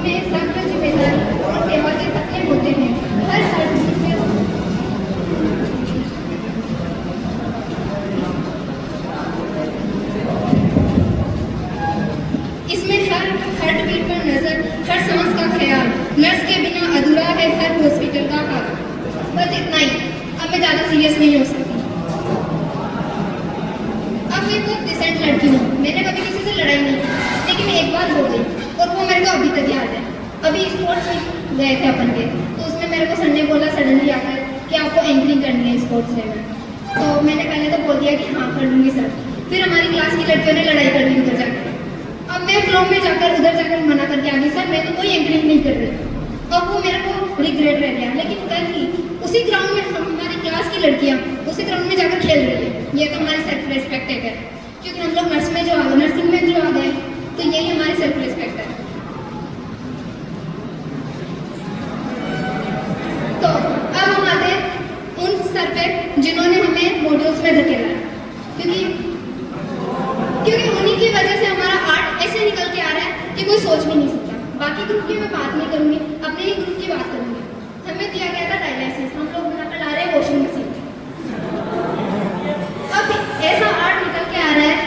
इसमें सख्त जिम्मेदारी और सेवा के सपने होते हैं। हर इसमें हर हार्ट बीट पर नजर, हर सांस का ख्याल, नर्स के बिना अधूरा है हर हॉस्पिटल का हाल। बस इतना ही, अब मैं ज़्यादा सीरियस नहीं हो सकती। अब मैं बहुत डिसेंट लड़की हूँ, मैंने कभी किसी से लड़ाई नहीं की, लेकिन एक बार हो गई और वो मेरे को अभी तक याद है। अभी स्पोर्ट्स में गए थे अपन के, तो उसमें मेरे को सर ने बोला सडनली आकर कि आपको एंकरिंग करनी है स्पोर्ट्स में। तो मैंने पहले तो बोल दिया कि हाँ कर लूँगी सर। फिर हमारी क्लास की लड़कियों ने लड़ाई कर ली उधर जाकर। अब मैं फ्लो में जाकर उधर जाकर मना करके आ गई, सर मैं तो कोई एंकरिंग नहीं कर रही। अब वो मेरे को रिग्रेट रह गया, लेकिन कल ही उसी ग्राउंड में हमारी क्लास की लड़कियाँ उसी ग्राउंड में जाकर खेल रही है। ये तो हमारी सेल्फ रिस्पेक्ट है, क्योंकि हम लोग नर्सिंग में जो आ गए तो यही हमारी सेल्फ रिस्पेक्ट है। तो अब हम आते हैं उन सर पे जिन्होंने हमें मॉड्यूल्स में धकेला है, क्योंकि उन्हीं की वजह से हमारा आर्ट ऐसे निकल के आ रहा है कि कोई सोच भी नहीं सकता। बाकी ग्रुप की मैं बात नहीं करूँगी, अपने ही ग्रुप की बात करूँगी। हमें दिया गया था डायलिसिस, हम लोग बनाकर ला रहे हैं वॉशिंग मशीन। अब ऐसा आर्ट निकल के आ रहा है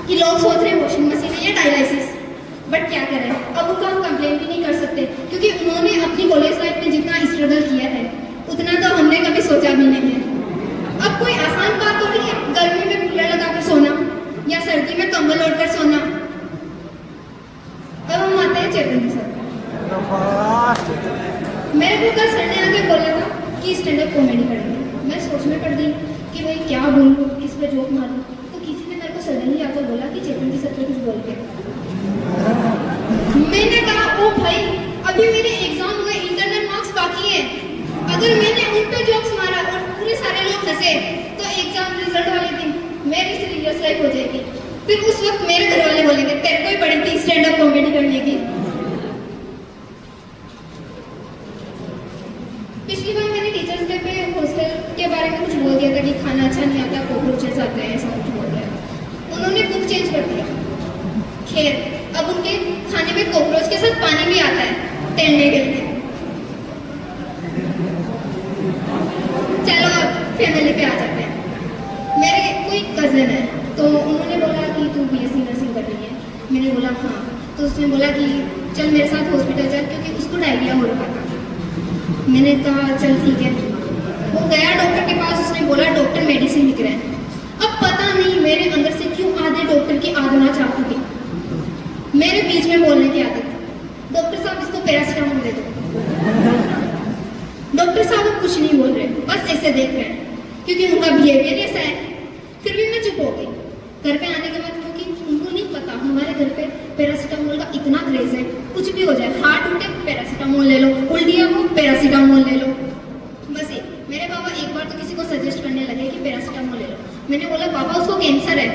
कि लोग सोच रहे हैं वॉशिंग मशीन है या डायलिसिस, बट क्या करें, अब उनका हम कंप्लेन भी नहीं कर सकते, क्योंकि उन्होंने अपनी कॉलेज लाइफ में जितना स्ट्रगल किया है उतना तो हमने कभी सोचा भी नहीं है। अब कोई आसान बात थोड़ी है गर्मी में कूलर लगाकर सोना या सर्दी में कंबल ओढ़कर सोना। अब हम आते हैं चेतन सर। मेरे को कल सर ने आके बोला था कि स्टैंड अप कॉमेडी करेंगे। मैं सोच में पड़ गई कि भाई क्या बोलूँ, किस पे जोक मारूँ। तो किसी ने मेरे को सडनली आकर बोला कि चेतन जी सर पे कुछ बोल के। मैंने कहा ओ भाई अभी मेरे एग्जाम हुए, इंटरनल मार्क्स बाकी है, अगर मैंने उन पे जोक्स मारा और पूरे सारे लोग हंसे तो एग्जाम रिजल्ट वाले दिन मेरी सीरियस लाइफ हो जाएगी। फिर उस वक्त मेरे घर वाले बोलेंगे तेरे को ही पड़ी थी स्टैंड अप कॉमेडी करने की। पिछली बार मैंने टीचर्स डे पे हॉस्टल के बारे में कुछ बोल दिया था कि खाना अच्छा नहीं आता, कॉकरोचेस आते हैं, ऐसा कुछ बोल दिया। उन्होंने कुक चेंज कर दिया। खैर अब उनके खाने में कॉकरोच के साथ पानी भी आता है तैरने के लिए। चलो अब फैमिली पे आ जाते हैं। मेरे कोई कज़न है, तो उन्होंने बोला कि तू बीएससी नर्सिंग कर रही है। मैंने बोला हाँ। तो उसने बोला कि चल मेरे साथ हॉस्पिटल चल, क्योंकि उसको डायरिया हो रखा था। मैंने कहा चल ठीक है। वो गया डॉक्टर के पास, उसने बोला डॉक्टर मेडिसिन लिख रहे हैं। अब पता नहीं मेरे अंदर से क्यों आधे डॉक्टर की आधना चाहती थी, मेरे बीच में बोलने की आदत। डॉक्टर साहब इसको पैरासिटामोल दे दो। डॉक्टर साहब कुछ नहीं बोल रहे, बस ऐसे देख रहे हैं, क्योंकि उनका बिहेवियर ऐसा है। फिर भी मैं चुप हो गई। घर पे आने के बाद, क्योंकि उनको नहीं पता हमारे घर पे पैरासिटामोल का इतना क्रेज है, कुछ भी हो जाए, हार्ट उठे पैरासिटामोल ले लो, उल्टियाँ हो पैरासिटामोल ले लो। बस ये मेरे पापा एक बार तो किसी को सजेस्ट करने लगे कि पैरासिटामोल ले लो। मैंने बोला पापा उसको कैंसर है।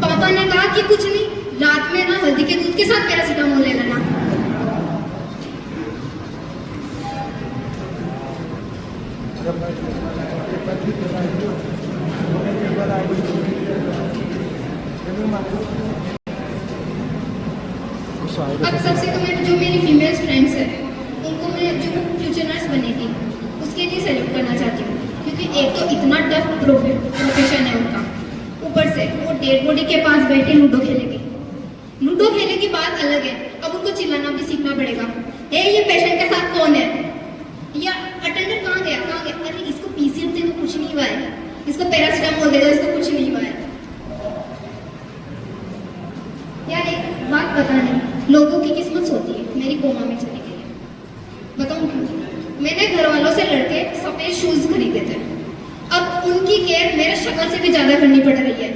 पापा ने कहा कि कुछ नहीं, रात में ना हल्दी के दूध के साथ पैरासिटामोल ले लेना। अब सबसे तो मैं जो मेरी फीमेल्स फ्रेंड्स हैं उनको मैं जो फ्यूचर नर्स बनेगी उसके लिए सेलेक्ट करना चाहती हूँ, क्योंकि एक तो इतना टफ प्रोफेशन है उनका, ऊपर से वो डेड बॉडी के पास बैठे लूडो खेलेगी। लूडो खेलने की बात अलग है, अब उनको चिल्लाना भी सीखना पड़ेगा। ये पेशेंट के साथ कौन है, या अटेंडर कहाँ गया, अरे इसको पीसीएम दे दो, कुछ नहीं हुआ है, इसको पैरासिटामोल दे दो, इसको कुछ नहीं हुआ है। यार एक बात पता नहीं लोगों की किस्मत होती है, मेरी कोमा में चली गई है। बताऊँ क्यों? मैंने घर वालों से लड़के सफेद शूज खरीदे थे, अब उनकी केयर मेरे शक्ल से भी ज्यादा करनी पड़ रही है।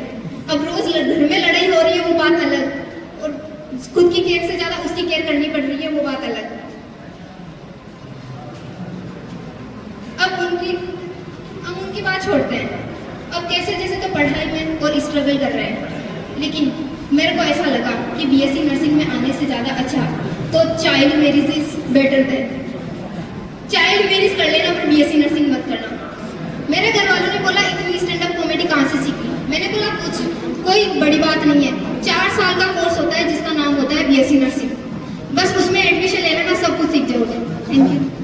अब रोज घर में लड़ाई हो रही है वो बात अलग, और खुद की केयर से ज्यादा उसकी केयर करनी पड़ रही है वो बात अलग। अब उनकी बात छोड़ते हैं। अब कैसे जैसे तो पढ़ाई में और स्ट्रगल कर रहे हैं, लेकिन मेरे को ऐसा लगा कि बीएससी नर्सिंग में आने से ज़्यादा अच्छा तो child marriage is better than. Child marriage कर लेना पर बीएससी नर्सिंग मत करना। मेरे घर वालों ने बोला इतनी स्टैंड अप कॉमेडी कहाँ से सीखी? मैंने बोला कुछ कोई बड़ी बात नहीं है, 4 साल का कोर्स होता है जिसका नाम होता है बीएससी नर्सिंग, बस उसमें में एडमिशन ले लेना, सब कुछ सीख जाओगे। Thank you.